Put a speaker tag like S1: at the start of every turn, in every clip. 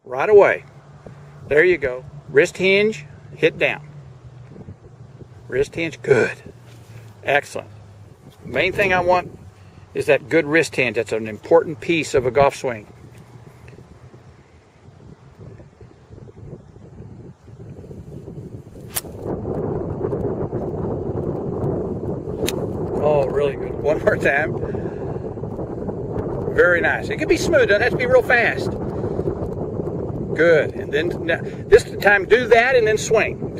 S1: right away. There you go. Wrist hinge, hit down. Wrist hinge, good. Excellent. Main thing I want is that good wrist hinge. That's an important piece of a golf swing. Oh, really good. One more time. Very nice. It can be smooth. It doesn't have to be real fast. Good. And then now, this time do that and then swing.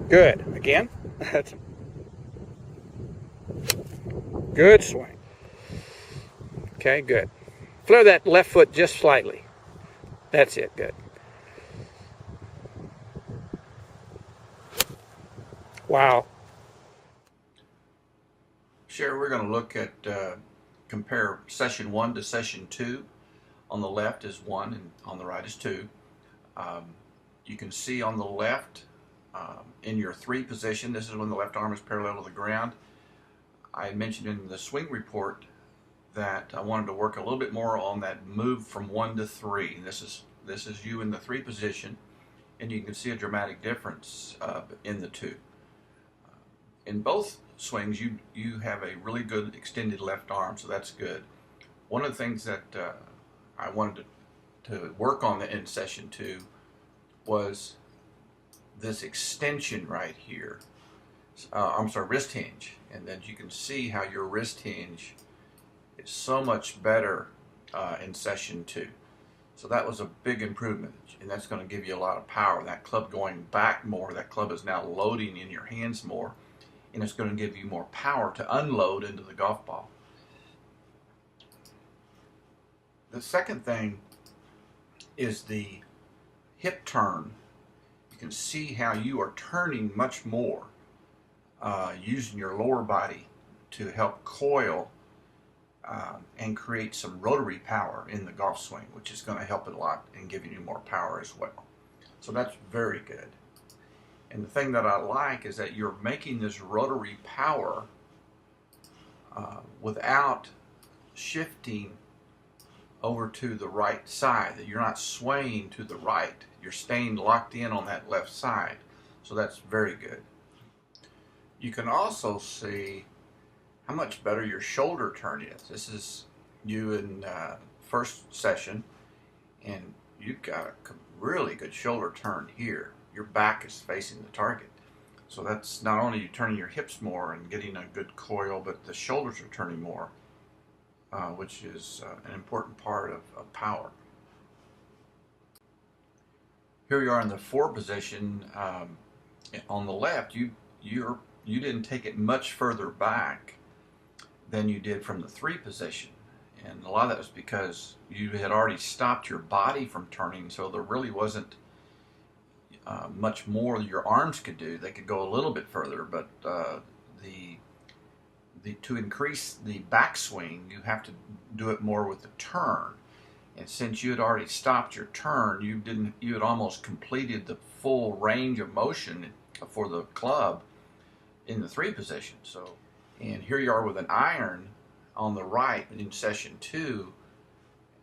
S1: Good. Again. Good swing. Okay, good. Flare that left foot just slightly. That's it. Good. Wow.
S2: Sheri, we're going to look at compare session 1 to session 2. On the left is 1 and on the right is 2. You can see on the left in your 3 position, this is when the left arm is parallel to the ground. I mentioned in the swing report that I wanted to work a little bit more on that move from 1 to 3. This is you in the 3 position, and you can see a dramatic difference in the 2. In both swings, you have a really good extended left arm, so that's good. One of the things that I wanted to work on in session 2 was this extension right here. Wrist hinge. And then you can see how your wrist hinge is so much better in session 2. So that was a big improvement, and that's going to give you a lot of power. That club going back more, that club is now loading in your hands more, and it's going to give you more power to unload into the golf ball. The second thing is the hip turn. You can see how you are turning much more using your lower body to help coil and create some rotary power in the golf swing, which is going to help it a lot in giving you more power as well. So that's very good. And the thing that I like is that you're making this rotary power without shifting over to the right side, that you're not swaying to the right. You're staying locked in on that left side. So that's very good. You can also see how much better your shoulder turn is. This is you in first session, and you've got a really good shoulder turn here. Your back is facing the target. So that's not only you turning your hips more and getting a good coil, but the shoulders are turning more, which is an important part of power. Here you are in the 4 position. On the left, you didn't take it much further back than you did from the 3 position. And a lot of that was because you had already stopped your body from turning, so there really wasn't much more your arms could do. They could go a little bit further, but to increase the backswing, you have to do it more with the turn. And since you had already stopped your turn, you had almost completed the full range of motion for the club in the 3 position. So, and here you are with an iron on the right in session 2,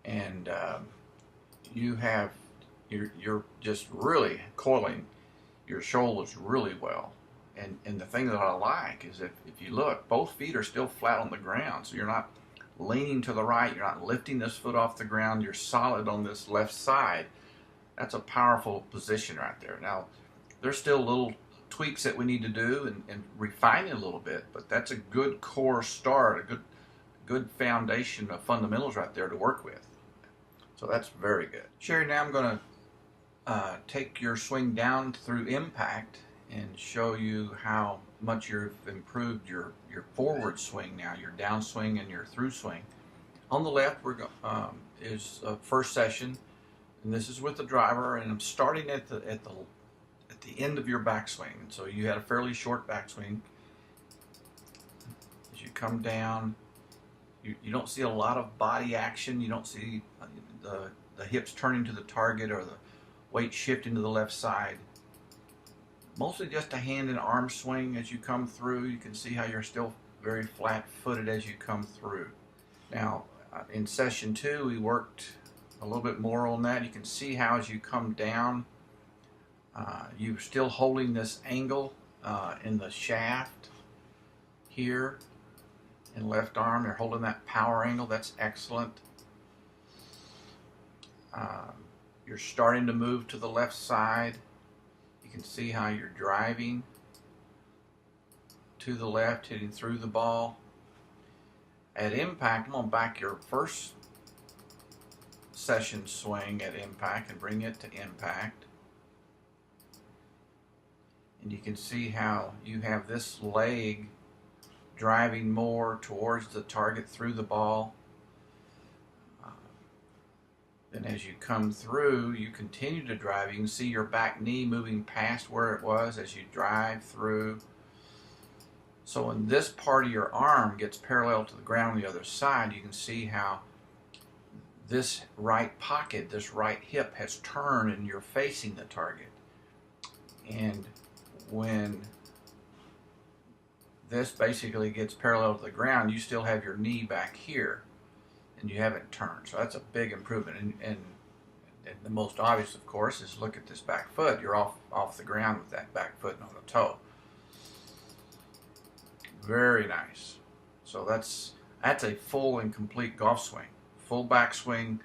S2: and you're just really coiling your shoulders really well. And the thing that I like is if you look, both feet are still flat on the ground, so you're not leaning to the right, you're not lifting this foot off the ground, you're solid on this left side. That's a powerful position right there. Now, there's still little tweaks that we need to do and refine it a little bit, but that's a good core start, a good foundation of fundamentals right there to work with. So that's very good. Sheri, now I'm going to take your swing down through impact and show you how much you've improved your forward swing now, your downswing and your through swing. On the left is first session, and this is with the driver, and I'm starting at the end of your backswing. And so you had a fairly short backswing. As you come down, you don't see a lot of body action. You don't see the hips turning to the target or the weight shifting to the left side. Mostly just a hand and arm swing as you come through. You can see how you're still very flat-footed as you come through. Now, in session 2, we worked a little bit more on that. You can see how as you come down, you're still holding this angle in the shaft here in left arm. You're holding that power angle. That's excellent. You're starting to move to the left side. You can see how you're driving to the left, hitting through the ball. At impact, I'm going to back your first session swing at impact and bring it to impact. And you can see how you have this leg driving more towards the target through the ball. Then as you come through, you continue to drive. You can see your back knee moving past where it was as you drive through. So when this part of your arm gets parallel to the ground on the other side, you can see how this right pocket, this right hip has turned and you're facing the target. And when this basically gets parallel to the ground, you still have your knee back here and you haven't turned. So that's a big improvement. And the most obvious, of course, is look at this back foot. You're off the ground with that back foot, not a toe. Very nice. So that's a full and complete golf swing. Full backswing,